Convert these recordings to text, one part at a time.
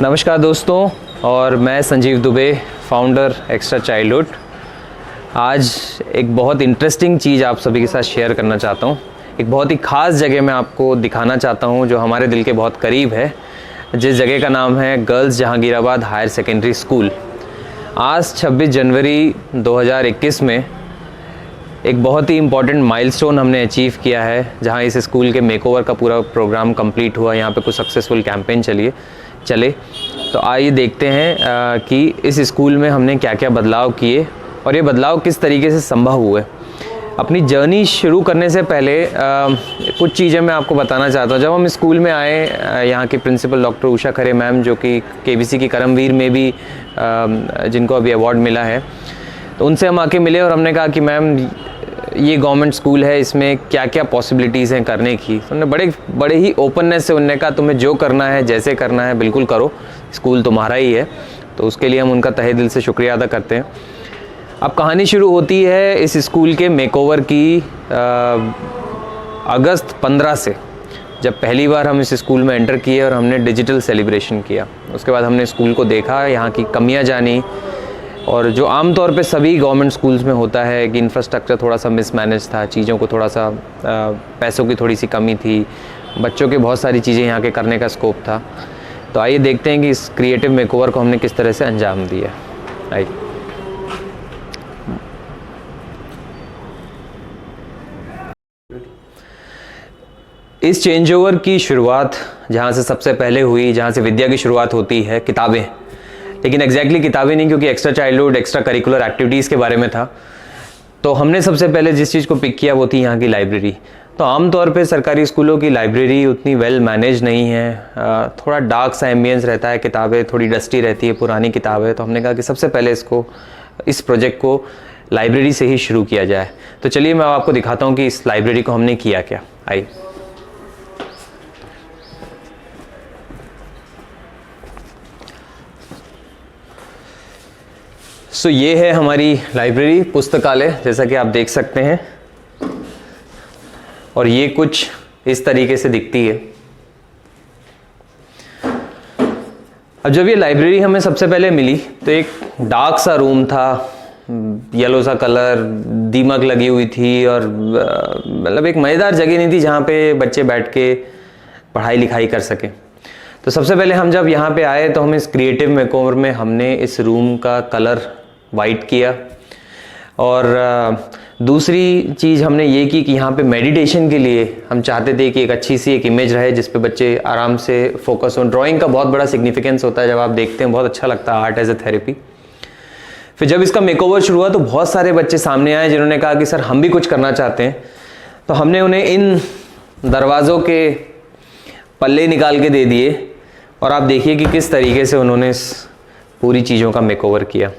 नमस्कार दोस्तों, और मैं Sanjeev Dubey, founder extra childhood. आज एक बहुत इंटरेस्टिंग चीज़ आप सभी के साथ शेयर करना चाहता हूँ। एक बहुत ही ख़ास जगह मैं आपको दिखाना चाहता हूँ जो हमारे दिल के बहुत करीब है, जिस जगह का नाम है girls Jahangirabad higher secondary school. आज 26 जनवरी 2021 में एक बहुत ही इम्पॉर्टेंट माइलस्टोन हमने अचीव किया है, जहाँ इस स्कूल के मेकओवर का पूरा प्रोग्राम कंप्लीट हुआ। यहाँ पे कुछ सक्सेसफुल कैंपेन चले। तो आइए देखते हैं कि इस स्कूल में हमने क्या क्या बदलाव किए और ये बदलाव किस तरीके से संभव हुए। अपनी जर्नी शुरू करने से पहले कुछ चीज़ें मैं आपको बताना चाहता हूँ। जब हम स्कूल में आए, यहाँ के प्रिंसिपल डॉक्टर उषा खरे मैम, जो कि केबीसी की करमवीर में भी जिनको अभी अवार्ड मिला है, तो उनसे हम आके मिले और हमने कहा कि मैम ये गवर्नमेंट स्कूल है, इसमें क्या क्या पॉसिबिलिटीज़ हैं करने की। तो उन्होंने बड़े ही ओपननेस से उन्होंने कहा तुम्हें जो करना है, जैसे करना है बिल्कुल करो, स्कूल तुम्हारा ही है। तो उसके लिए हम उनका तहे दिल से शुक्रिया अदा करते हैं। अब कहानी शुरू होती है इस स्कूल के मेकओवर की अगस्त 15 से, जब पहली बार हम इस स्कूल में एंटर किए और हमने डिजिटल सेलिब्रेशन किया। उसके बाद हमने स्कूल को देखा, यहाँ की कमियाँ जानी, और जो आमतौर पे सभी गवर्नमेंट स्कूल्स में होता है कि इंफ्रास्ट्रक्चर थोड़ा सा मिसमैनेज था, चीज़ों को थोड़ा सा पैसों की थोड़ी सी कमी थी, बच्चों के बहुत सारी चीज़ें यहाँ के करने का स्कोप था। तो आइए देखते हैं कि इस क्रिएटिव मेकओवर को हमने किस तरह से अंजाम दिया। आइए। इस चेंज ओवर की शुरुआत जहाँ से सबसे पहले हुई, जहाँ से विद्या की शुरुआत होती है, किताबें, लेकिन एग्जैक्टली किताबें नहीं, क्योंकि extra childhood extra curricular activities के बारे में था। तो हमने सबसे पहले जिस चीज़ को पिक किया वो थी यहाँ की लाइब्रेरी। तो आमतौर पे सरकारी स्कूलों की लाइब्रेरी उतनी वेल मैनेज नहीं है, थोड़ा डार्क सा एम्बियंस रहता है, किताबें थोड़ी डस्टी रहती है, पुरानी किताबें। तो हमने कहा कि सबसे पहले इस प्रोजेक्ट को लाइब्रेरी से ही शुरू किया जाए। तो चलिए मैं आपको दिखाता हूँ कि इस लाइब्रेरी को हमने किया क्या। आइए। सो ये है हमारी लाइब्रेरी, पुस्तकालय, जैसा कि आप देख सकते हैं, और ये कुछ इस तरीके से दिखती है। अब जब ये लाइब्रेरी हमें सबसे पहले मिली तो एक डार्क सा रूम था, येलो सा कलर, दीमक लगी हुई थी, और मतलब एक मज़ेदार जगह नहीं थी जहाँ पे बच्चे बैठ के पढ़ाई लिखाई कर सके। तो सबसे पहले हम जब यहाँ पे आए तो हम इस क्रिएटिव मेकओवर में हमने इस रूम का कलर वाइट किया, और दूसरी चीज़ हमने ये की कि यहाँ पे मेडिटेशन के लिए हम चाहते थे कि एक अच्छी सी एक इमेज रहे जिस पे बच्चे आराम से फोकस हो। ड्राइंग का बहुत बड़ा सिग्निफिकेंस होता है, जब आप देखते हैं बहुत अच्छा लगता है, आर्ट एज ए थेरेपी। फिर जब इसका मेकओवर शुरू हुआ तो बहुत सारे बच्चे सामने आए जिन्होंने कहा कि सर हम भी कुछ करना चाहते हैं। तो हमने उन्हें इन दरवाज़ों के पल्ले निकाल के दे दिए, और आप देखिए कि किस तरीके से उन्होंने इस पूरी चीज़ों का मेकओवर किया।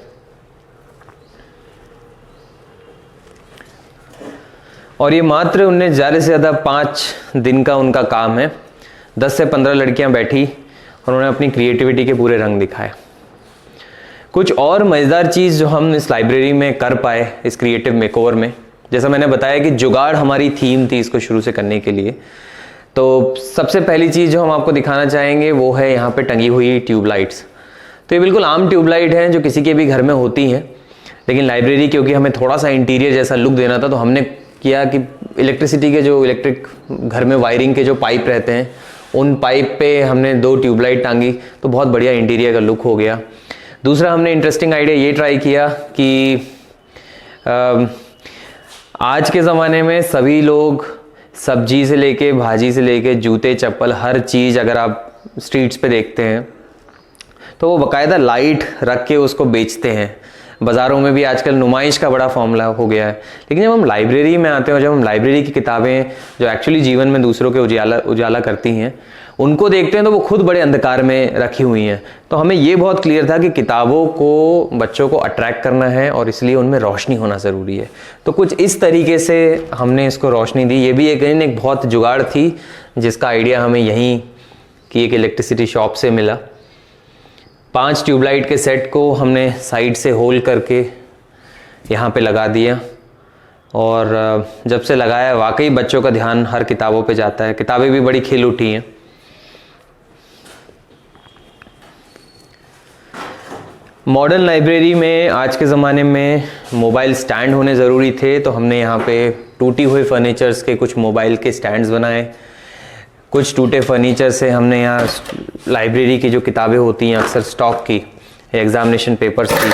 और ये मात्र उनने ज़्यादा से ज़्यादा 5 दिन का उनका काम है। 10 से 15 लड़कियां बैठी और उन्होंने अपनी क्रिएटिविटी के पूरे रंग दिखाए। कुछ और मज़ेदार चीज़ जो हम इस लाइब्रेरी में कर पाए इस क्रिएटिव मेकओवर में, जैसा मैंने बताया कि जुगाड़ हमारी थीम थी इसको शुरू से करने के लिए। तो सबसे पहली चीज़ जो हम आपको दिखाना चाहेंगे वो है यहाँ पे टंगी हुई ट्यूबलाइट्स। तो ये बिल्कुल आम ट्यूबलाइट हैं जो किसी के भी घर में होती हैं, लेकिन लाइब्रेरी क्योंकि हमें थोड़ा सा इंटीरियर जैसा लुक देना था, तो हमने किया कि इलेक्ट्रिसिटी के जो इलेक्ट्रिक घर में वायरिंग के जो पाइप रहते हैं, उन पाइप पे हमने 2 ट्यूबलाइट टांगी, तो बहुत बढ़िया इंटीरियर का लुक हो गया। दूसरा हमने इंटरेस्टिंग आइडिया ये ट्राई किया कि आज के ज़माने में सभी लोग सब्जी से लेके, भाजी से लेके, जूते चप्पल, हर चीज़ अगर आप स्ट्रीट्स पे देखते हैं तो वो बाकायदा लाइट रख के उसको बेचते हैं। बाज़ारों में भी आजकल नुमाइश का बड़ा फॉर्मूला हो गया है। लेकिन जब हम लाइब्रेरी में आते हैं और जब हम लाइब्रेरी की किताबें जो एक्चुअली जीवन में दूसरों के उजाला करती हैं, उनको देखते हैं तो वो खुद बड़े अंधकार में रखी हुई हैं। तो हमें ये बहुत क्लियर था कि किताबों को बच्चों को अट्रैक्ट करना है और इसलिए उनमें रोशनी होना ज़रूरी है। तो कुछ इस तरीके से हमने इसको रोशनी दी। ये भी एक बहुत जुगाड़ थी जिसका आइडिया हमें यहीं की एक इलेक्ट्रिसिटी शॉप से मिला। 5 ट्यूबलाइट के सेट को हमने साइड से होल करके यहाँ पे लगा दिया, और जब से लगाया वाकई बच्चों का ध्यान हर किताबों पे जाता है। किताबें भी बड़ी खिल उठी हैं। मॉडर्न लाइब्रेरी में आज के ज़माने में मोबाइल स्टैंड होने ज़रूरी थे, तो हमने यहाँ पे टूटी हुए फर्नीचर्स के कुछ मोबाइल के स्टैंड्स बनाए। कुछ टूटे फर्नीचर से हमने यहाँ लाइब्रेरी की जो किताबें होती हैं अक्सर स्टॉक की, एग्जामिनेशन पेपर्स की,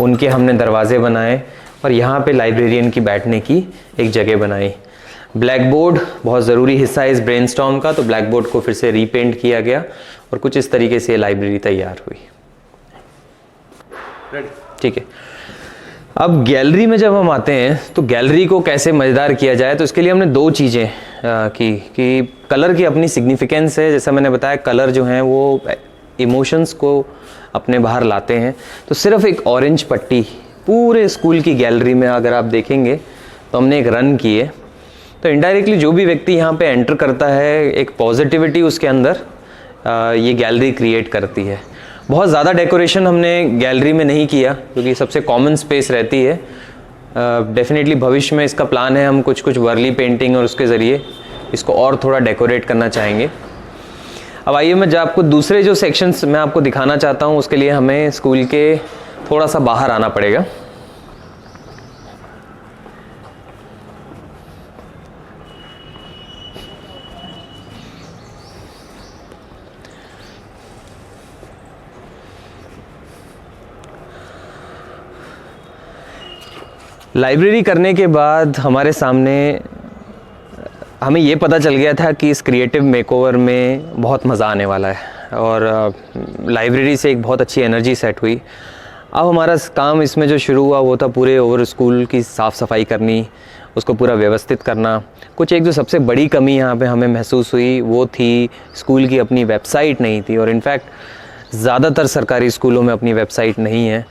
उनके हमने दरवाजे बनाए और यहाँ पे लाइब्रेरियन की बैठने की एक जगह बनाई। ब्लैक बोर्ड बहुत ज़रूरी हिस्सा है इस ब्रेनस्टॉर्म का, तो ब्लैक बोर्ड को फिर से रीपेंट किया गया और कुछ इस तरीके से लाइब्रेरी तैयार हुई। ठीक है, अब गैलरी में जब हम आते हैं तो गैलरी को कैसे मज़ेदार किया जाए, तो इसके लिए हमने दो चीज़ें की कि कलर की अपनी सिग्निफिकेंस है। जैसा मैंने बताया, कलर जो हैं वो इमोशंस को अपने बाहर लाते हैं। तो सिर्फ एक ऑरेंज पट्टी पूरे स्कूल की गैलरी में अगर आप देखेंगे तो हमने एक रन की है, तो इनडायरेक्टली जो भी व्यक्ति यहाँ पे एंटर करता है एक पॉजिटिविटी उसके अंदर ये गैलरी क्रिएट करती है। बहुत ज़्यादा डेकोरेशन हमने गैलरी में नहीं किया क्योंकि सबसे कॉमन स्पेस रहती है। डेफिनेटली भविष्य में इसका प्लान है, हम कुछ कुछ वर्ली पेंटिंग और उसके ज़रिए इसको और थोड़ा डेकोरेट करना चाहेंगे। अब आइए मैं जो आपको दूसरे जो सेक्शंस मैं आपको दिखाना चाहता हूँ, उसके लिए हमें स्कूल के थोड़ा सा बाहर आना पड़ेगा। लाइब्रेरी करने के बाद हमारे सामने हमें ये पता चल गया था कि इस क्रिएटिव मेकओवर में बहुत मज़ा आने वाला है और लाइब्रेरी से एक बहुत अच्छी एनर्जी सेट हुई। अब हमारा काम इसमें जो शुरू हुआ वो था पूरे ओवर स्कूल की साफ़ सफाई करनी, उसको पूरा व्यवस्थित करना। कुछ एक जो सबसे बड़ी कमी यहाँ पे हमें महसूस हुई वो थी स्कूल की अपनी वेबसाइट नहीं थी, और इनफैक्ट ज़्यादातर सरकारी स्कूलों में अपनी वेबसाइट नहीं है।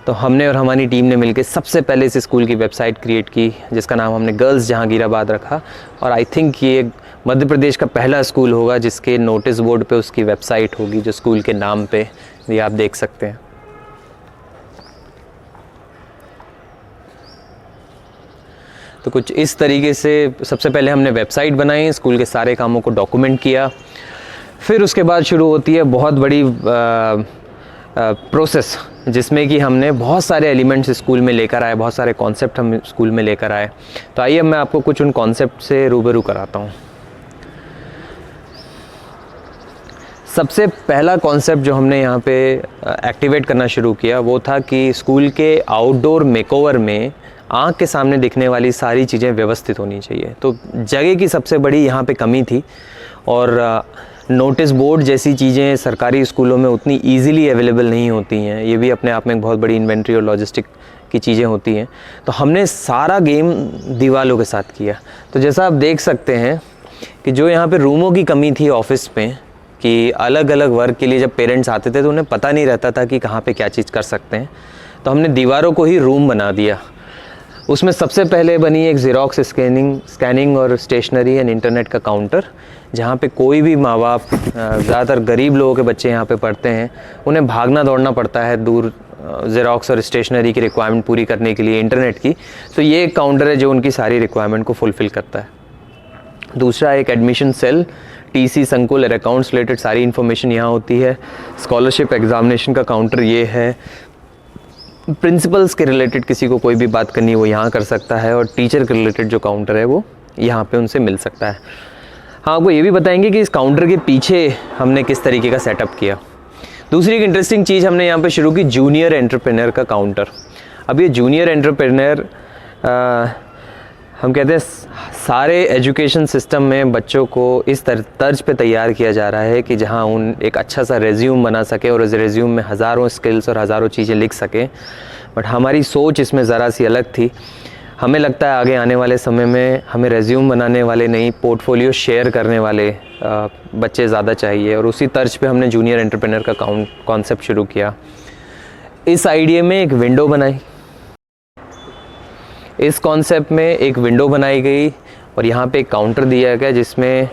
तो हमने और हमारी टीम ने मिलकर सबसे पहले इस स्कूल की वेबसाइट क्रिएट की, जिसका नाम हमने गर्ल्स जहांगीराबाद रखा। और आई थिंक ये मध्य प्रदेश का पहला स्कूल होगा जिसके नोटिस बोर्ड पे उसकी वेबसाइट होगी, जो स्कूल के नाम पे ये आप देख सकते हैं। तो कुछ इस तरीके से सबसे पहले हमने वेबसाइट बनाई, स्कूल के सारे कामों को डॉक्यूमेंट किया। फिर उसके बाद शुरू होती है बहुत बड़ी प्रोसेस, जिसमें कि हमने बहुत सारे एलिमेंट्स स्कूल में लेकर आए, बहुत सारे कॉन्सेप्ट हम स्कूल में लेकर आए। तो आइए मैं आपको कुछ उन कॉन्सेप्ट से रूबरू कराता हूँ। सबसे पहला कॉन्सेप्ट जो हमने यहाँ पे एक्टिवेट करना शुरू किया वो था कि स्कूल के आउटडोर मेकओवर में आँख के सामने दिखने वाली सारी चीज़ें व्यवस्थित होनी चाहिए। तो जगह की सबसे बड़ी यहाँ पे कमी थी, और नोटिस बोर्ड जैसी चीज़ें सरकारी स्कूलों में उतनी ईज़िली अवेलेबल नहीं होती हैं। ये भी अपने आप में एक बहुत बड़ी इन्वेंट्री और लॉजिस्टिक की चीज़ें होती हैं। तो हमने सारा गेम दीवालों के साथ किया। तो जैसा आप देख सकते हैं कि जो यहाँ पे रूमों की कमी थी ऑफिस में, कि अलग अलग वर्क के लिए जब पेरेंट्स आते थे तो उन्हें पता नहीं रहता था कि कहाँ पे क्या चीज़ कर सकते हैं, तो हमने दीवारों को ही रूम बना दिया। उसमें सबसे पहले बनी एक ज़ेरॉक्स स्कैनिंग और स्टेशनरी एंड इंटरनेट का काउंटर, जहाँ पे कोई भी माँ बाप, ज़्यादातर गरीब लोगों के बच्चे यहाँ पे पढ़ते हैं, उन्हें भागना दौड़ना पड़ता है दूर ज़ेरॉक्स और स्टेशनरी की रिक्वायरमेंट पूरी करने के लिए, इंटरनेट की। तो ये एक काउंटर है जो उनकी सारी रिक्वायरमेंट को फुलफ़िल करता है। दूसरा एक एडमिशन सेल, टीसी, संकुल और अकाउंट्स रिलेटेड सारी इन्फॉर्मेशन यहाँ होती है। स्कॉलरशिप एग्जामिनेशन का काउंटर ये है। प्रिंसिपल्स के रिलेटेड किसी को कोई भी बात करनी है वो यहाँ कर सकता है, और टीचर के रिलेटेड जो काउंटर है वो यहाँ पे उनसे मिल सकता है। हाँ, आपको ये भी बताएंगे कि इस काउंटर के पीछे हमने किस तरीके का सेटअप किया। दूसरी एक इंटरेस्टिंग चीज़ हमने यहाँ पे शुरू की, जूनियर एंटरप्रेन्योर का काउंटर। अब ये जूनियर एंटरप्रेन्योर हम कहते हैं सारे एजुकेशन सिस्टम में बच्चों को इस तर्ज पे तैयार किया जा रहा है कि जहाँ उन एक अच्छा सा रेज्यूम बना सके और इस रेज्यूम में हज़ारों स्किल्स और हज़ारों चीज़ें लिख सकें। बट हमारी सोच इसमें ज़रा सी अलग थी। हमें लगता है आगे आने वाले समय में हमें रेज्यूम बनाने वाले नहीं, पोर्टफोलियो शेयर करने वाले बच्चे ज़्यादा चाहिए, और उसी तर्ज पे हमने जूनियर एंटरप्रेन्योर का कॉन्सेप्ट शुरू किया। इस आइडिया में एक विंडो बनाई, इस कॉन्सेप्ट में एक विंडो बनाई गई और यहाँ पे एक काउंटर दिया गया जिसमें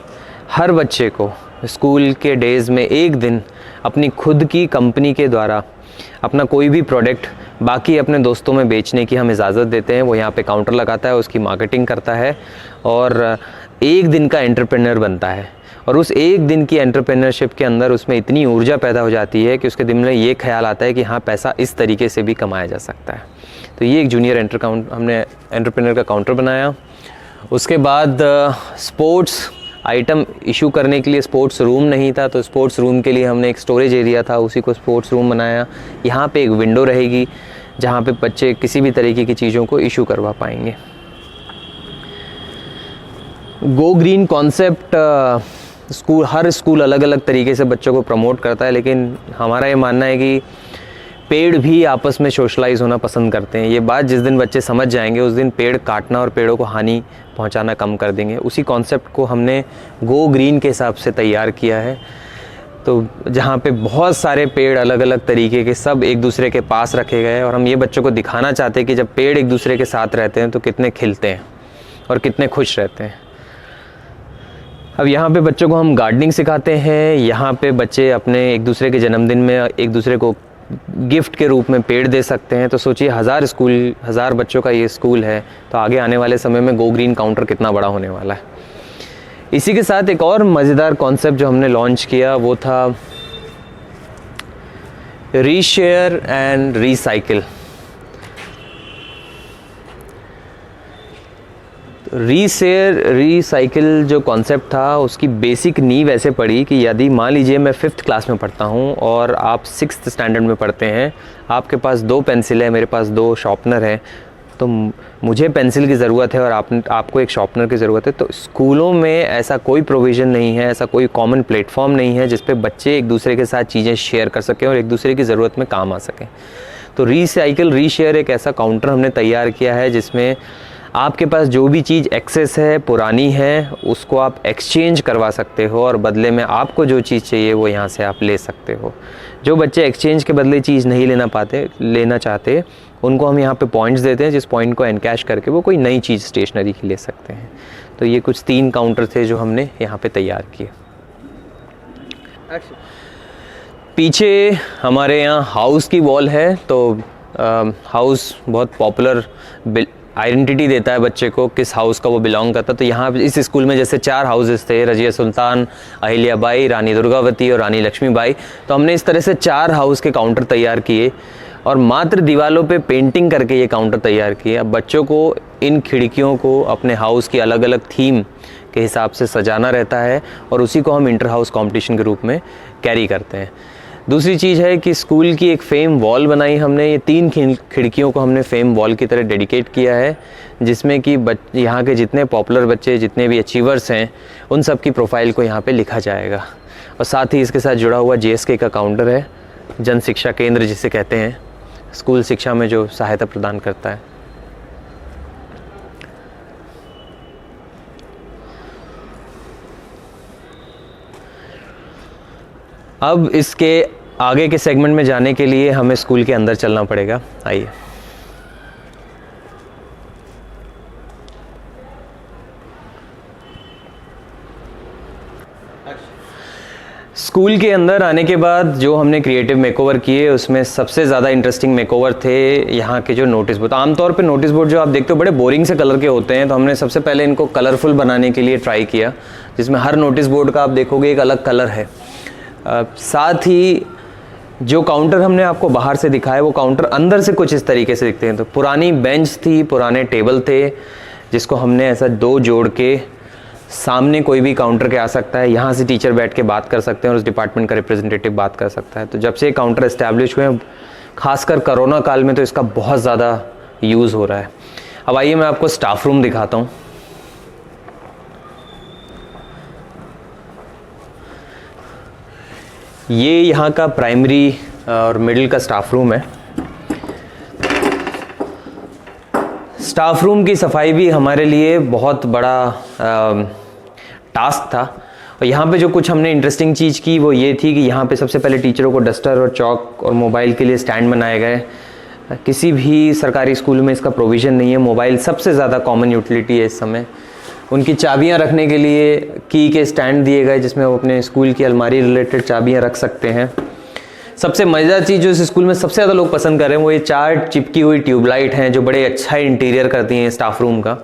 हर बच्चे को स्कूल के डेज़ में एक दिन अपनी खुद की कंपनी के द्वारा अपना कोई भी प्रोडक्ट बाकी अपने दोस्तों में बेचने की हम इजाज़त देते हैं। वो यहाँ पे काउंटर लगाता है, उसकी मार्केटिंग करता है और एक दिन का एंटरप्रेन्योर बनता है। और उस एक दिन की एंटरप्रेन्योरशिप के अंदर उसमें इतनी ऊर्जा पैदा हो जाती है कि उसके दिल में ये ख्याल आता है कि हाँ, पैसा इस तरीके से भी कमाया जा सकता है। तो ये एक जूनियर हमने एंटरप्रेन्योर का काउंटर बनाया। उसके बाद स्पोर्ट्स आइटम इशू करने के लिए स्पोर्ट्स रूम नहीं था, तो स्पोर्ट्स रूम के लिए हमने एक स्टोरेज एरिया था, उसी को स्पोर्ट्स रूम बनाया। यहाँ पे एक विंडो रहेगी जहाँ पे बच्चे किसी भी तरीके की चीज़ों को इशू करवा पाएंगे। गो ग्रीन कॉन्सेप्ट हर स्कूल अलग अलग तरीके से बच्चों को प्रमोट करता है, लेकिन हमारा ये मानना है कि पेड़ भी आपस में सोशलाइज होना पसंद करते हैं। ये बात जिस दिन बच्चे समझ जाएंगे उस दिन पेड़ काटना और पेड़ों को हानि पहुंचाना कम कर देंगे। उसी कॉन्सेप्ट को हमने गो ग्रीन के हिसाब से तैयार किया है। तो जहाँ पे बहुत सारे पेड़ अलग अलग तरीके के सब एक दूसरे के पास रखे गए, और हम ये बच्चों को दिखाना चाहते हैं कि जब पेड़ एक दूसरे के साथ रहते हैं तो कितने खिलते हैं और कितने खुश रहते हैं। अब यहाँ पे बच्चों को हम गार्डनिंग सिखाते हैं। यहाँ पे बच्चे अपने एक दूसरे के जन्मदिन में एक दूसरे को गिफ्ट के रूप में पेड़ दे सकते हैं। तो सोचिए 1000 बच्चों का ये स्कूल है, तो आगे आने वाले समय में गो ग्रीन काउंटर कितना बड़ा होने वाला है। इसी के साथ एक और मज़ेदार कॉन्सेप्ट जो हमने लॉन्च किया वो था रीशेयर एंड रीसाइकिल। रीसाइकिल जो कॉन्सेप्ट था उसकी बेसिक नींव ऐसे पड़ी कि यदि मान लीजिए मैं 5th क्लास में पढ़ता हूँ और आप 6th स्टैंडर्ड में पढ़ते हैं, आपके पास 2 पेंसिल है, मेरे पास 2 शार्पनर है, तो मुझे पेंसिल की ज़रूरत है और आपको एक शार्पनर की ज़रूरत है। तो स्कूलों में ऐसा कोई प्रोविज़न नहीं है, ऐसा कोई कॉमन प्लेटफॉर्म नहीं है जिस पे बच्चे एक दूसरे के साथ चीज़ें शेयर कर सकें और एक दूसरे की ज़रूरत में काम आ सकें। तो रीशेयर एक ऐसा काउंटर हमने तैयार किया है जिसमें आपके पास जो भी चीज़ एक्सेस है, पुरानी है, उसको आप एक्सचेंज करवा सकते हो और बदले में आपको जो चीज़ चाहिए वो यहाँ से आप ले सकते हो। जो बच्चे एक्सचेंज के बदले चीज़ नहीं लेना चाहते, उनको हम यहाँ पे पॉइंट्स देते हैं, जिस पॉइंट को एनकैश करके वो कोई नई चीज़ स्टेशनरी की ले सकते हैं। तो ये कुछ 3 काउंटर थे जो हमने यहाँ पे तैयार किए। पीछे हमारे यहाँ हाउस की वॉल है, तो हाउस बहुत पॉपुलर आइडेंटिटी देता है बच्चे को किस हाउस का वो बिलोंग करता है। तो यहाँ इस स्कूल में जैसे 4 हाउसेस थे, रजिया सुल्तान, अहिल्याबाई, रानी दुर्गावती और रानी लक्ष्मीबाई। तो हमने इस तरह से 4 हाउस के काउंटर तैयार किए और मात्र दीवारों पे पेंटिंग करके ये काउंटर तैयार किए। अब बच्चों को इन खिड़कियों को अपने हाउस की अलग अलग थीम के हिसाब से सजाना रहता है और उसी को हम इंटर हाउस कॉम्पिटिशन के रूप में कैरी करते हैं। दूसरी चीज़ है कि स्कूल की एक फेम वॉल बनाई हमने। ये 3 खिड़कियों को हमने फेम वॉल की तरह डेडिकेट किया है, जिसमें कि यहाँ के जितने पॉपुलर बच्चे, जितने भी अचीवर्स हैं, उन सब की प्रोफाइल को यहाँ पे लिखा जाएगा। और साथ ही इसके साथ जुड़ा हुआ JSK का काउंटर है, जन शिक्षा केंद्र जिसे कहते हैं, स्कूल शिक्षा में जो सहायता प्रदान करता है। अब इसके आगे के सेगमेंट में जाने के लिए हमें स्कूल के अंदर चलना पड़ेगा। आइए। स्कूल के अंदर आने के बाद जो हमने क्रिएटिव मेकओवर किए, उसमें सबसे ज़्यादा इंटरेस्टिंग मेकओवर थे यहाँ के जो नोटिस बोर्ड। आमतौर पे नोटिस बोर्ड जो आप देखते हो बड़े बोरिंग से कलर के होते हैं, तो हमने सबसे पहले इनको कलरफुल बनाने के लिए ट्राई किया, जिसमें हर नोटिस बोर्ड का आप देखोगे एक अलग कलर है। साथ ही जो काउंटर हमने आपको बाहर से दिखाया वो काउंटर अंदर से कुछ इस तरीके से दिखते हैं। तो पुरानी बेंच थी, पुराने टेबल थे, जिसको हमने ऐसा 2 जोड़ के सामने कोई भी काउंटर के आ सकता है, यहाँ से टीचर बैठ के बात कर सकते हैं और उस डिपार्टमेंट का रिप्रेजेंटेटिव बात कर सकता है। तो जब से ये काउंटर इस्टेब्लिश हुए, खासकर कोरोना काल में, तो इसका बहुत ज़्यादा यूज़ हो रहा है। अब आइए मैं आपको स्टाफ रूम दिखाता हूँ। ये यहाँ का प्राइमरी और मिडिल का स्टाफ रूम है। स्टाफ रूम की सफाई भी हमारे लिए बहुत बड़ा टास्क था। और यहाँ पे जो कुछ हमने इंटरेस्टिंग चीज़ की वो ये थी कि यहाँ पे सबसे पहले टीचरों को डस्टर और चौक और मोबाइल के लिए स्टैंड बनाए गए। किसी भी सरकारी स्कूल में इसका प्रोविज़न नहीं है। मोबाइल सबसे ज़्यादा कॉमन यूटिलिटी है इस समय। उनकी चाबियां रखने के लिए की के स्टैंड दिए गए, जिसमें वो अपने स्कूल की अलमारी रिलेटेड चाबियां रख सकते हैं। सबसे मज़ेदार चीज़ जो इस स्कूल में सबसे ज़्यादा लोग पसंद कर रहे हैं वो ये 4 चिपकी हुई ट्यूबलाइट हैं, जो बड़े अच्छा इंटीरियर करती हैं स्टाफ रूम का।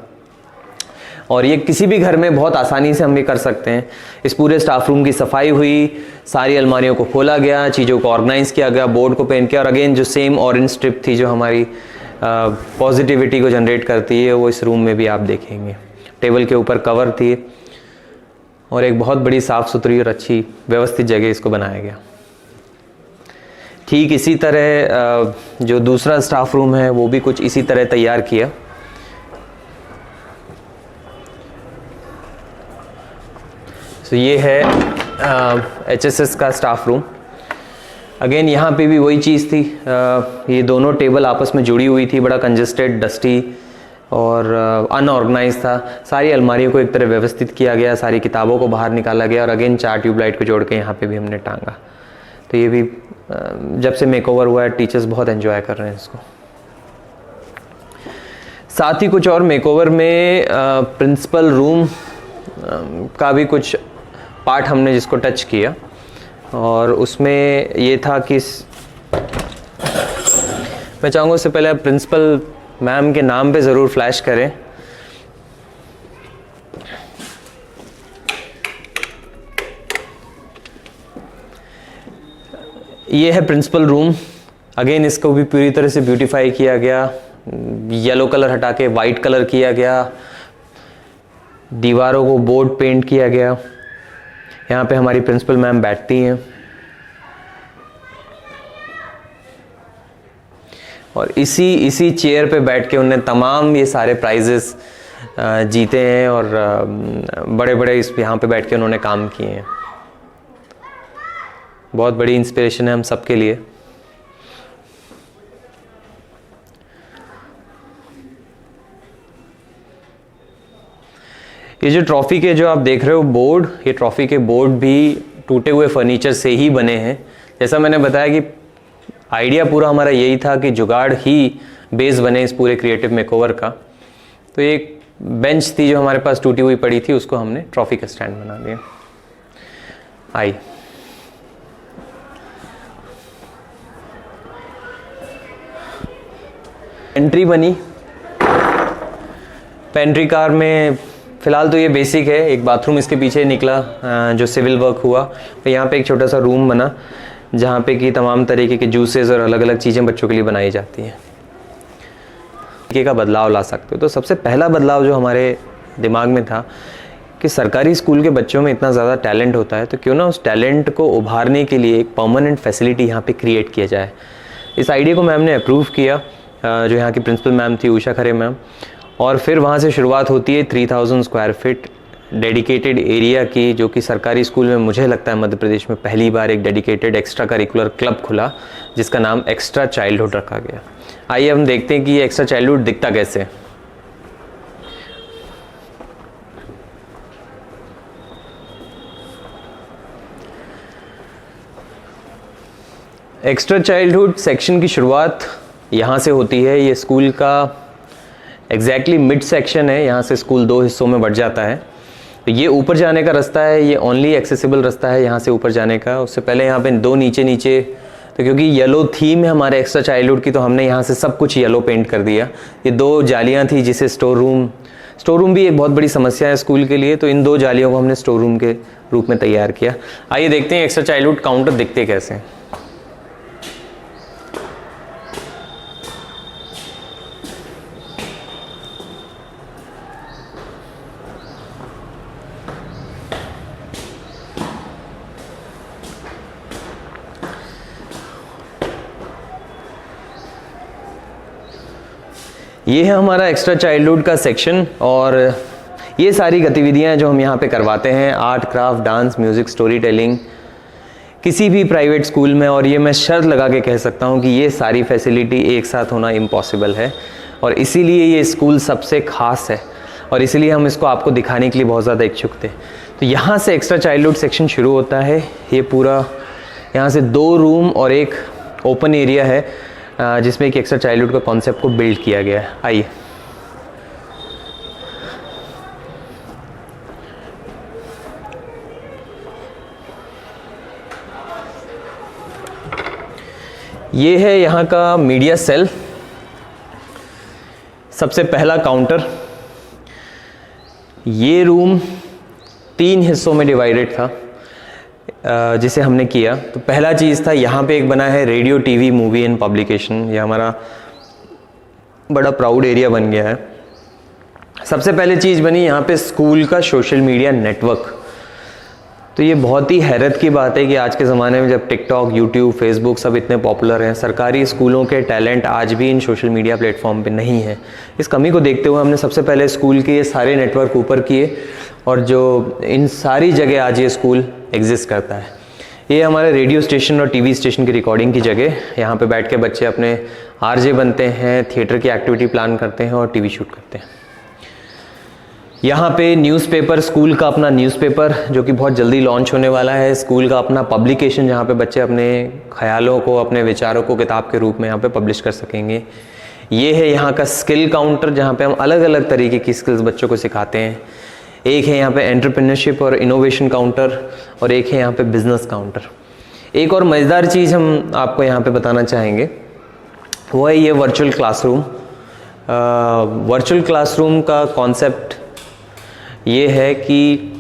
और ये किसी भी घर में बहुत आसानी से हम ये कर सकते हैं। इस पूरे स्टाफ रूम की सफाई हुई, सारी अलमारियों को खोला गया, चीज़ों को ऑर्गेनाइज किया गया, बोर्ड को पेंट किया, और अगेन जो सेम ऑरेंज स्ट्रिप थी जो हमारी पॉजिटिविटी को जनरेट करती है, वो इस रूम में भी आप देखेंगे। टेबल के ऊपर कवर थी और एक बहुत बड़ी साफ़ सुथरी और अच्छी व्यवस्थित जगह इसको बनाया गया। ठीक इसी तरह जो दूसरा स्टाफ रूम है वो भी कुछ इसी तरह तैयार किया। तो ये है HSS का स्टाफ रूम। अगेन यहाँ पे भी वही चीज़ थी, ये दोनों टेबल आपस में जुड़ी हुई थी, बड़ा कंजेस्टेड, डस्टी और अनऑर्गेनाइज था। सारी अलमारियों को एक तरह व्यवस्थित किया गया, सारी किताबों को बाहर निकाला गया, और अगेन 4 ट्यूबलाइट को जोड़ के यहाँ पे भी हमने टांगा। तो ये भी जब से मेकओवर हुआ है टीचर्स बहुत एंजॉय कर रहे हैं इसको। साथ ही कुछ और मेकओवर में प्रिंसिपल रूम का भी कुछ पार्ट हमने जिसको टच किया, और उसमें ये था कि मैं चाहूँगा उससे पहले आप प्रिंसिपल मैम के नाम पे ज़रूर फ्लैश करें। ये है प्रिंसिपल रूम। अगेन इसको भी पूरी तरह से ब्यूटीफाई किया गया, येलो कलर हटा के वाइट कलर किया गया, दीवारों को बोर्ड पेंट किया गया। यहाँ पे हमारी प्रिंसिपल मैम बैठती हैं और इसी चेयर पे बैठ के उन्होंने तमाम ये सारे प्राइजेस जीते हैं, और बड़े बड़े इस यहाँ पे बैठ के उन्होंने काम किए हैं। बहुत बड़ी इंस्पिरेशन है हम सब के लिए। ये जो ट्रॉफी के जो आप देख रहे हो बोर्ड, ये ट्रॉफी के बोर्ड भी टूटे हुए फर्नीचर से ही बने हैं। जैसा मैंने बताया कि आइडिया पूरा हमारा यही था कि जुगाड़ ही बेस बने इस पूरे क्रिएटिव मेकओवर का। तो एक बेंच थी जो हमारे पास टूटी हुई पड़ी थी, उसको हमने ट्रॉफी का स्टैंड बना दिया। आई एंट्री बनी। पेंट्री कार में फ़िलहाल तो ये बेसिक है, एक बाथरूम इसके पीछे निकला जो सिविल वर्क हुआ। तो यहाँ पे एक छोटा सा रूम बना जहाँ पे कि तमाम तरीके के जूसेस और अलग अलग चीज़ें बच्चों के लिए बनाई जाती हैं। तरीके का बदलाव ला सकते हो। तो सबसे पहला बदलाव जो हमारे दिमाग में था कि सरकारी स्कूल के बच्चों में इतना ज़्यादा टैलेंट होता है, तो क्यों ना उस टैलेंट को उभारने के लिए एक परमानेंट फैसिलिटी यहाँ पे क्रिएट किया जाए। इस आइडिया को मैम ने अप्रूव किया, जो यहाँ की प्रिंसिपल मैम थी उषा खरे मैम, और फिर वहाँ से शुरुआत होती है 3000 स्क्वायर फीट डेडिकेटेड एरिया की, जो कि सरकारी स्कूल में मुझे लगता है मध्य प्रदेश में पहली बार एक डेडिकेटेड एक्स्ट्रा करिकुलर क्लब खुला जिसका नाम एक्स्ट्रा चाइल्डहुड रखा गया। आइए हम देखते हैं कि ये एक्स्ट्रा चाइल्डहुड दिखता कैसे। एक्स्ट्रा चाइल्डहुड सेक्शन की शुरुआत यहाँ से होती है। ये स्कूल का एग्जैक्टली मिड सेक्शन है, यहाँ से स्कूल 2 हिस्सों में बढ़ जाता है। तो ये ऊपर जाने का रास्ता है, ये ओनली एक्सेसिबल रास्ता है यहाँ से ऊपर जाने का। उससे पहले यहाँ पे 2 नीचे तो क्योंकि येलो थीम है हमारे एक्स्ट्रा चाइल्डहुड की, तो हमने यहाँ से सब कुछ येलो पेंट कर दिया। ये 2 जालियाँ थी जिसे स्टोर रूम भी एक बहुत बड़ी समस्या है स्कूल के लिए, तो इन 2 जालियों को हमने स्टोर रूम के रूप में तैयार किया। आइए देखते हैं एक्स्ट्रा चाइल्डहुड काउंटर दिखते कैसे हैं। ये है हमारा एक्स्ट्रा चाइल्डहुड का सेक्शन, और ये सारी गतिविधियां जो हम यहाँ पे करवाते हैं, art, craft, dance, music, story telling, किसी भी प्राइवेट स्कूल में, और ये मैं शर्त लगा के कह सकता हूँ कि ये सारी फैसिलिटी एक साथ होना इम्पॉसिबल है, और इसीलिए ये स्कूल सबसे ख़ास है, और इसीलिए हम इसको आपको दिखाने के लिए बहुत ज़्यादा इच्छुक थे। तो यहाँ से एक्स्ट्रा चाइल्डहुड सेक्शन शुरू होता है। ये पूरा यहाँ से 2 रूम और एक ओपन एरिया है जिसमें एक एक्स्ट्रा चाइल्डहुड का कॉन्सेप्ट को बिल्ड किया गया है। आइए ये है यहाँ का मीडिया सेल। सबसे पहला काउंटर ये रूम 3 हिस्सों में डिवाइडेड था, जिसे हमने किया। तो पहला चीज़ था, यहाँ पे एक बना है radio, TV, movie and publication. ये हमारा बड़ा प्राउड एरिया बन गया है। सबसे पहले चीज़ बनी यहाँ पे स्कूल का सोशल मीडिया नेटवर्क। तो ये बहुत ही हैरत की बात है कि आज के ज़माने में जब टिकटॉक, यूट्यूब, फेसबुक सब इतने पॉपुलर हैं, सरकारी स्कूलों के टैलेंट आज भी इन सोशल मीडिया प्लेटफॉर्म पे नहीं है। इस कमी को देखते हुए हमने सबसे पहले स्कूल के ये सारे नेटवर्क ऊपर किए, और जो इन सारी जगह आज ये स्कूल एग्जिस्ट करता है। ये हमारे रेडियो स्टेशन और टीवी स्टेशन की रिकॉर्डिंग की जगह। यहाँ पे बैठ के बच्चे अपने आरजे बनते हैं, थिएटर की एक्टिविटी प्लान करते हैं और टीवी शूट करते हैं। यहाँ पे न्यूज़पेपर, स्कूल का अपना न्यूज़पेपर जो कि बहुत जल्दी लॉन्च होने वाला है। स्कूल का अपना पब्लिकेशन जहाँ पे बच्चे अपने ख्यालों को, अपने विचारों को किताब के रूप में यहाँ पे पब्लिश कर सकेंगे। ये है यहाँ का स्किल काउंटर, जहाँ पे हम अलग अलग तरीके की स्किल्स बच्चों को सिखाते हैं। एक है यहाँ पे एंटरप्रेन्योरशिप और इनोवेशन काउंटर, और एक है यहाँ पे बिजनेस काउंटर। एक और मज़ेदार चीज़ हम आपको यहाँ पे बताना चाहेंगे, वो है ये वर्चुअल क्लासरूम। वर्चुअल क्लासरूम का कॉन्सेप्ट ये है कि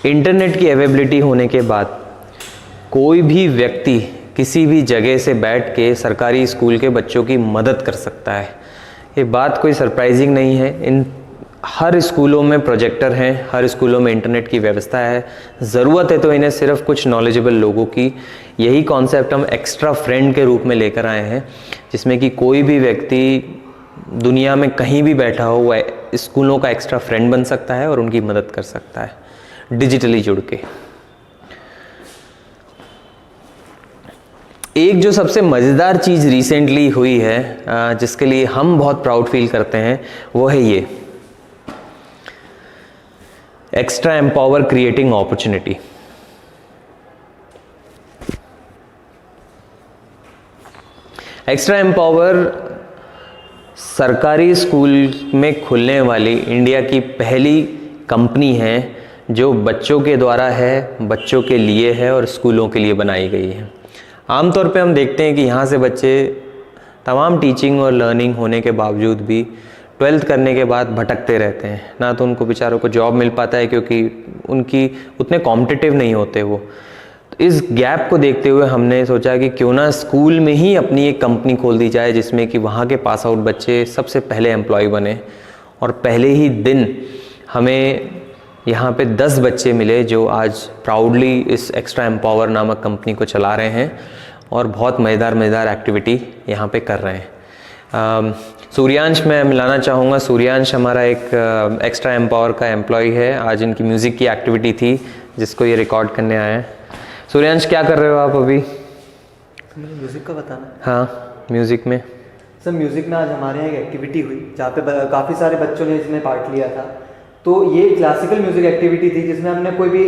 इंटरनेट की अवेलेबिलिटी होने के बाद कोई भी व्यक्ति किसी भी जगह से बैठ के सरकारी स्कूल के बच्चों की मदद कर सकता है। ये बात कोई सरप्राइजिंग नहीं है। इन हर स्कूलों में प्रोजेक्टर हैं, हर स्कूलों में इंटरनेट की व्यवस्था है। ज़रूरत है तो इन्हें सिर्फ कुछ नॉलेजेबल लोगों की। यही कॉन्सेप्ट हम एक्स्ट्रा फ्रेंड के रूप में लेकर आए हैं, जिसमें कि कोई भी व्यक्ति दुनिया में कहीं भी बैठा हो वह स्कूलों का एक्स्ट्रा फ्रेंड बन सकता है और उनकी मदद कर सकता है डिजिटली जुड़ के। एक जो सबसे मज़ेदार चीज़ रिसेंटली हुई है, जिसके लिए हम बहुत प्राउड फील करते हैं, वो है ये extra empower creating opportunity. Extra empower सरकारी स्कूल में खुलने वाली इंडिया की पहली कंपनी है जो बच्चों के द्वारा है, बच्चों के लिए है और स्कूलों के लिए बनाई गई है। आमतौर पे हम देखते हैं कि यहाँ से बच्चे तमाम टीचिंग और लर्निंग होने के बावजूद भी 12th करने के बाद भटकते रहते हैं। ना तो उनको बेचारों को जॉब मिल पाता है क्योंकि उनकी उतने कॉम्पिटिटिव नहीं होते वो। तो इस गैप को देखते हुए हमने सोचा कि क्यों ना स्कूल में ही अपनी एक कंपनी खोल दी जाए, जिसमें कि वहाँ के पास आउट बच्चे सबसे पहले एम्प्लॉय बने। और पहले ही दिन हमें यहाँ पे 10 बच्चे मिले जो आज प्राउडली इस एक्स्ट्रा एम्पावर नामक कंपनी को चला रहे हैं और बहुत मज़ेदार एक्टिविटी यहाँ पे कर रहे हैं। सूर्यांश मैं मिलाना चाहूँगा। सूर्यांश हमारा एक एक्स्ट्रा एम्पावर का एम्प्लॉय है। आज इनकी म्यूज़िक की एक्टिविटी थी जिसको ये रिकॉर्ड करने आए हैं। सूर्यांश क्या कर रहे हो आप अभी? मुझे म्यूज़िक का बताना। हाँ, म्यूज़िक में सर, म्यूज़िक में आज हमारे यहाँ एक एक्टिविटी हुई जहाँ पे काफ़ी सारे बच्चों ने इसमें पार्ट लिया था। तो ये क्लासिकल म्यूज़िक एक्टिविटी थी जिसमें हमने कोई भी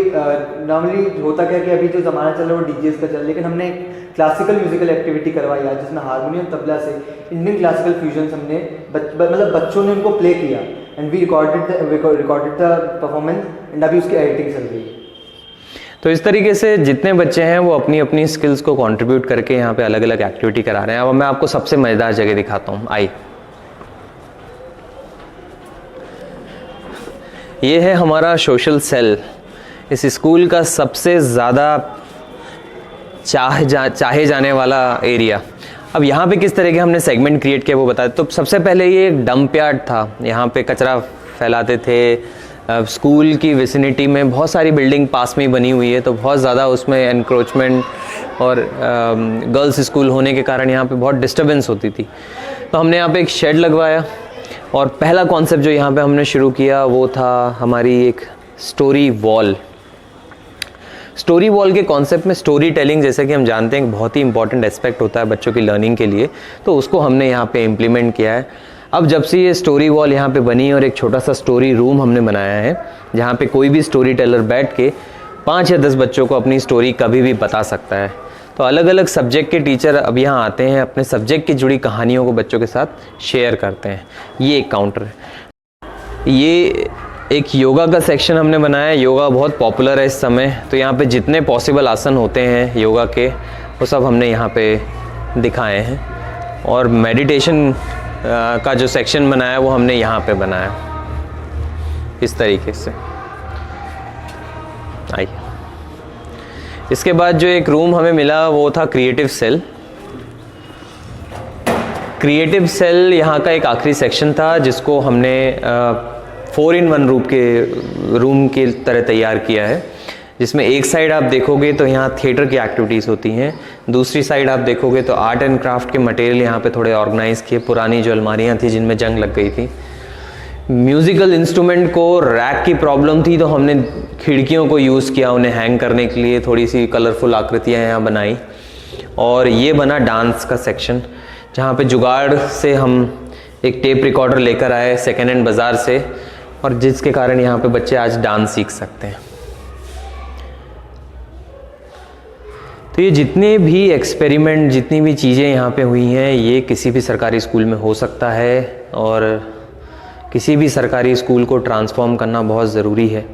नॉर्मली होता क्या कि अभी जो ज़माना चल रहा है वो डीजेस का चल रहा है, लेकिन हमने क्लासिकल म्यूजिकल एक्टिविटी करवाई आज, जिसमें हारमोनियम तबला से इंडियन क्लासिकल फ्यूजन्स हमने मतलब बच्चों ने उनको प्ले किया and we recorded the performance and अभी उसकी एडिटिंग चल रही है। तो इस तरीके से जितने बच्चे हैं वो अपनी अपनी स्किल्स को कंट्रीब्यूट करके यहाँ पे अलग अलग एक्टिविटी करा रहे हैं। अब मैं आपको सबसे मज़ेदार जगह दिखाता हूँ। आइए, ये है हमारा सोशल सेल, इस स्कूल का सबसे ज़्यादा चाहे जाने वाला एरिया। अब यहाँ पे किस तरह के हमने सेगमेंट क्रिएट किया वो बताते। तो सबसे पहले ये एक डंप यार्ड था, यहाँ पे कचरा फैलाते थे। स्कूल की विसिनिटी में बहुत सारी बिल्डिंग पास में ही बनी हुई है, तो बहुत ज़्यादा उसमें एनक्रोचमेंट और गर्ल्स स्कूल होने के कारण यहाँ पे बहुत डिस्टर्बेंस होती थी। तो हमने यहाँ पे एक शेड लगवाया और पहला कॉन्सेप्ट जो यहाँ पे हमने शुरू किया वो था हमारी एक स्टोरी वॉल। स्टोरी वॉल के कॉन्सेप्ट में स्टोरी टेलिंग, जैसे कि हम जानते हैं, बहुत ही इंपॉर्टेंट एस्पेक्ट होता है बच्चों की लर्निंग के लिए, तो उसको हमने यहाँ पे इम्प्लीमेंट किया है। अब जब से ये स्टोरी वॉल यहाँ पे बनी और एक छोटा सा स्टोरी रूम हमने बनाया है जहाँ पे कोई भी स्टोरी टेलर बैठ के 5 या 10 बच्चों को अपनी स्टोरी कभी भी बता सकता है। तो अलग अलग सब्जेक्ट के टीचर अब यहाँ आते हैं, अपने सब्जेक्ट की जुड़ी कहानियों को बच्चों के साथ शेयर करते हैं। ये एक काउंटर है। ये एक योगा का सेक्शन हमने बनाया है। योगा बहुत पॉपुलर है इस समय, तो यहाँ पे जितने पॉसिबल आसन होते हैं योगा के वो सब हमने यहाँ पे दिखाए हैं। और मेडिटेशन का जो सेक्शन बनाया वो हमने यहाँ पे बनाया। इस तरीके से। आइए, इसके बाद जो एक रूम हमें मिला वो था क्रिएटिव सेल। क्रिएटिव सेल यहाँ का एक आखिरी सेक्शन था जिसको हमने 4-in-1 रूम के तरह तैयार किया है, जिसमें एक साइड आप देखोगे तो यहाँ थिएटर की एक्टिविटीज़ होती हैं, दूसरी साइड आप देखोगे तो आर्ट एंड क्राफ्ट के मटेरियल यहाँ पे थोड़े ऑर्गेनाइज किए, पुरानी जो अलमारियाँ थी जिनमें जंग लग गई थी। म्यूज़िकल इंस्ट्रूमेंट को रैक की प्रॉब्लम थी तो हमने खिड़कियों को यूज़ किया उन्हें हैंग करने के लिए, थोड़ी सी कलरफुल आकृतियाँ यहाँ बनाई। और ये बना डांस का सेक्शन, जहाँ पे जुगाड़ से हम एक टेप रिकॉर्डर लेकर आए सेकेंड हैंड बाज़ार से, और जिसके कारण यहाँ पे बच्चे आज डांस सीख सकते हैं। तो ये जितने भी एक्सपेरिमेंट, जितनी भी चीज़ें यहाँ पे हुई हैं, ये किसी भी सरकारी स्कूल में हो सकता है, और किसी भी सरकारी स्कूल को ट्रांसफॉर्म करना बहुत ज़रूरी है।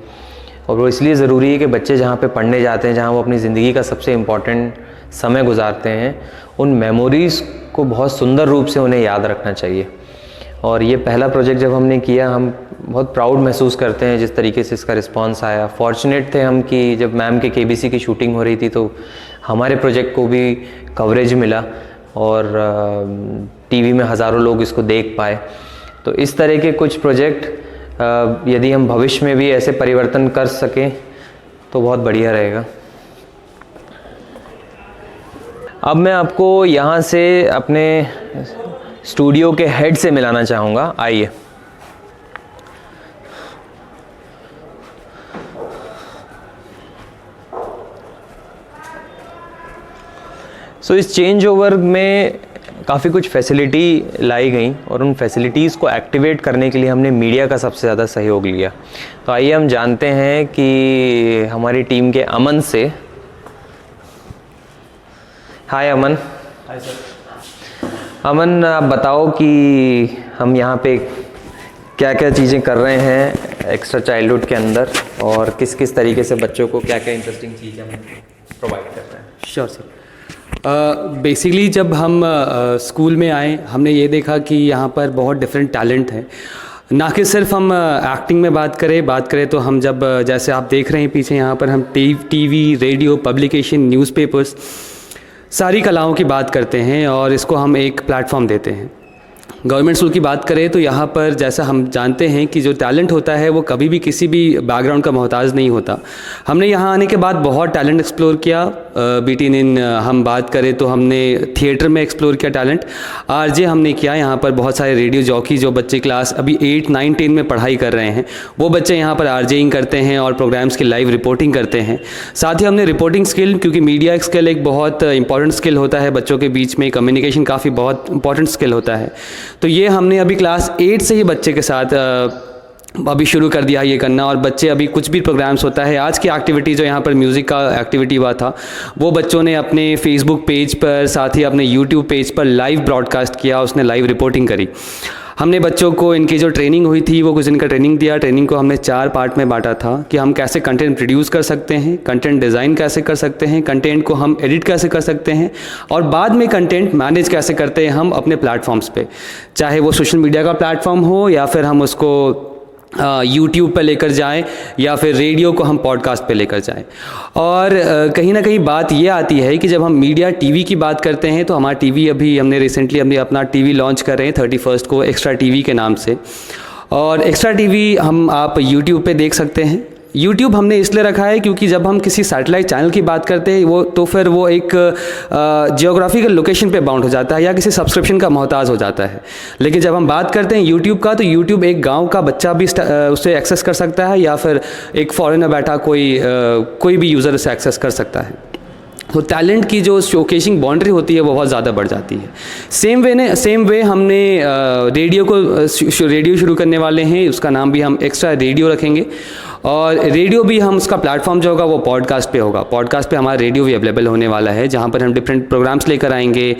और वो इसलिए ज़रूरी है कि बच्चे जहाँ पे पढ़ने जाते हैं, जहाँ वो अपनी ज़िंदगी का सबसे इम्पॉर्टेंट समय गुजारते हैं, उन मेमोरीज़ को बहुत सुंदर रूप से उन्हें याद रखना चाहिए। और ये पहला प्रोजेक्ट जब हमने किया, हम बहुत प्राउड महसूस करते हैं जिस तरीके से इसका रिस्पांस आया। फॉर्चुनेट थे हम कि जब मैम के KBC की शूटिंग हो रही थी तो हमारे प्रोजेक्ट को भी कवरेज मिला, और टीवी में हज़ारों लोग इसको देख पाए। तो इस तरह के कुछ प्रोजेक्ट यदि हम भविष्य में भी ऐसे परिवर्तन कर सकें तो बहुत बढ़िया रहेगा। अब मैं आपको यहाँ से अपने स्टूडियो के हेड से मिलाना चाहूँगा। आइए। इस चेंज ओवर में काफ़ी कुछ फैसिलिटी लाई गई, और उन फैसिलिटीज़ को एक्टिवेट करने के लिए हमने मीडिया का सबसे ज़्यादा सहयोग लिया। तो आइए हम जानते हैं कि हमारी टीम के अमन से। हाय अमन। Hi sir. अमन, आप बताओ कि हम यहाँ पे क्या क्या चीज़ें कर रहे हैं एक्स्ट्रा चाइल्डहुड के अंदर, और किस किस तरीके से बच्चों को क्या क्या इंटरेस्टिंग चीज़ें हम प्रोवाइड कर रहे हैं। Sure sir. बेसिकली जब हम स्कूल में आए, हमने ये देखा कि यहाँ पर बहुत डिफरेंट टैलेंट है। ना कि सिर्फ हम एक्टिंग में बात करें तो हम जब जैसे आप देख रहे हैं पीछे, यहाँ पर हम टीवी, रेडियो, पब्लिकेशन, न्यूज़पेपर्स, सारी कलाओं की बात करते हैं और इसको हम एक प्लेटफॉर्म देते हैं। गवर्नमेंट स्कूल की बात करें तो यहाँ पर जैसा हम जानते हैं कि जो टैलेंट होता है वो कभी भी किसी भी बैकग्राउंड का मोहताज नहीं होता। हमने यहाँ आने के बाद बहुत टैलेंट एक्सप्लोर किया। BT हम बात करें तो हमने थिएटर में एक्सप्लोर किया टैलेंट। RJ हमने किया। यहाँ पर बहुत सारे रेडियो जॉकी जो बच्चे क्लास अभी 8, 9, 10 में पढ़ाई कर रहे हैं, वो बच्चे यहाँ पर RJing करते हैं और प्रोग्राम्स की लाइव रिपोर्टिंग करते हैं। साथ ही हमने रिपोर्टिंग स्किल, क्योंकि मीडिया स्किल एक बहुत इंपॉर्टेंट स्किल होता है बच्चों के बीच में, कम्युनिकेशन काफ़ी बहुत इंपॉर्टेंट स्किल होता है। तो ये हमने अभी क्लास 8 से ही बच्चे के साथ अभी शुरू कर दिया ये करना। और बच्चे अभी कुछ भी प्रोग्राम्स होता है, आज की एक्टिविटी जो यहाँ पर म्यूज़िक का एक्टिविटी हुआ था, वो बच्चों ने अपने फेसबुक पेज पर, साथ ही अपने यूट्यूब पेज पर लाइव ब्रॉडकास्ट किया, उसने लाइव रिपोर्टिंग करी। हमने बच्चों को इनकी जो ट्रेनिंग हुई थी वो कुछ दिन का ट्रेनिंग दिया। ट्रेनिंग को हमने 4 पार्ट में बांटा था कि हम कैसे कंटेंट प्रोड्यूस कर सकते हैं, कंटेंट डिज़ाइन कैसे कर सकते हैं, कंटेंट को हम एडिट कैसे कर सकते हैं, और बाद में कंटेंट मैनेज कैसे करते हैं हम अपने प्लेटफॉर्म्स पे, चाहे वो सोशल मीडिया का प्लेटफॉर्म हो या फिर हम उसको यूट्यूब पे लेकर जाएं या फिर रेडियो को हम पॉडकास्ट पे लेकर जाएं। और कहीं ना कहीं बात ये आती है कि जब हम मीडिया टीवी की बात करते हैं तो हमारा टीवी अभी हमने रिसेंटली अपना टीवी लॉन्च कर रहे हैं 31 को एक्स्ट्रा टीवी के नाम से। और एक्स्ट्रा टीवी हम आप यूट्यूब पे देख सकते हैं। यूट्यूब हमने इसलिए रखा है क्योंकि जब हम किसी सैटेलाइट चैनल की बात करते हैं वो तो फिर वो एक जियोग्राफिकल लोकेशन पे बाउंड हो जाता है या किसी सब्सक्रिप्शन का मोहताज हो जाता है। लेकिन जब हम बात करते हैं यूट्यूब का, तो यूट्यूब एक गांव का बच्चा भी उससे एक्सेस कर सकता है या फिर एक फॉरेनर बैठा कोई भी यूज़र उसे एक्सेस कर सकता है। तो टैलेंट की जो शोकेसिंग बाउंड्री होती है वो बहुत ज़्यादा बढ़ जाती है। सेम वे हमने रेडियो शुरू करने वाले हैं, उसका नाम भी हम एक्स्ट्रा रेडियो रखेंगे। और रेडियो भी हम उसका प्लेटफॉर्म जो होगा वो पॉडकास्ट पे होगा। पॉडकास्ट पे हमारा रेडियो भी अवेलेबल होने वाला है, जहाँ पर हम डिफरेंट प्रोग्राम्स लेकर आएंगे।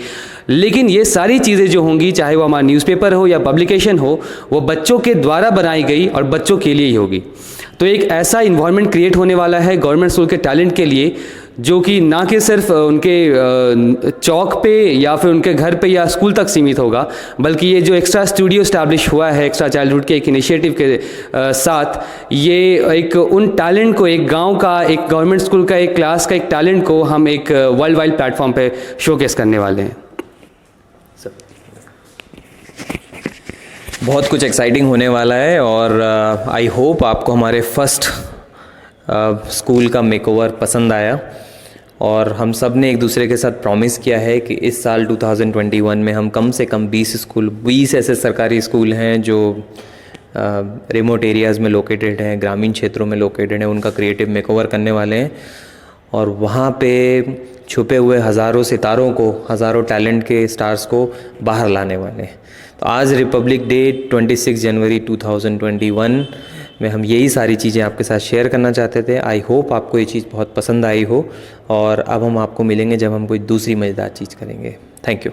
लेकिन ये सारी चीज़ें जो होंगी, चाहे वो हमारा न्यूज़पेपर हो या पब्लिकेशन हो, वो बच्चों के द्वारा बनाई गई और बच्चों के लिए ही होगी। तो एक ऐसा इन्वायरमेंट क्रिएट होने वाला है गवर्नमेंट स्कूल के टैलेंट के लिए जो कि ना कि सिर्फ उनके चौक पे या फिर उनके घर पे या स्कूल तक सीमित होगा, बल्कि ये जो एक्स्ट्रा स्टूडियो इस्टेब्लिश हुआ है एक्स्ट्रा चाइल्डहुड के एक इनिशिएटिव के साथ, ये एक उन टैलेंट को, एक गांव का, एक गवर्नमेंट स्कूल का, एक क्लास का एक टैलेंट को हम एक वर्ल्ड वाइड प्लेटफॉर्म पे शोकेस करने वाले हैं। बहुत कुछ एक्साइटिंग होने वाला है और आई होप आपको हमारे फर्स्ट स्कूल का मेकओवर पसंद आया। और हम सब ने एक दूसरे के साथ प्रॉमिस किया है कि इस साल 2021 में हम कम से कम 20 ऐसे सरकारी स्कूल हैं जो रिमोट एरियाज़ में लोकेटेड हैं, ग्रामीण क्षेत्रों में लोकेटेड हैं, उनका क्रिएटिव मेकओवर करने वाले हैं और वहाँ पे छुपे हुए हज़ारों सितारों को, हज़ारों टैलेंट के स्टार्स को बाहर लाने वाले हैं। तो आज रिपब्लिक डे 26 जनवरी 2021 में हम यही सारी चीज़ें आपके साथ शेयर करना चाहते थे। आई होप आपको ये चीज़ बहुत पसंद आई हो और अब हम आपको मिलेंगे जब हम कोई दूसरी मज़ेदार चीज़ करेंगे। Thank you.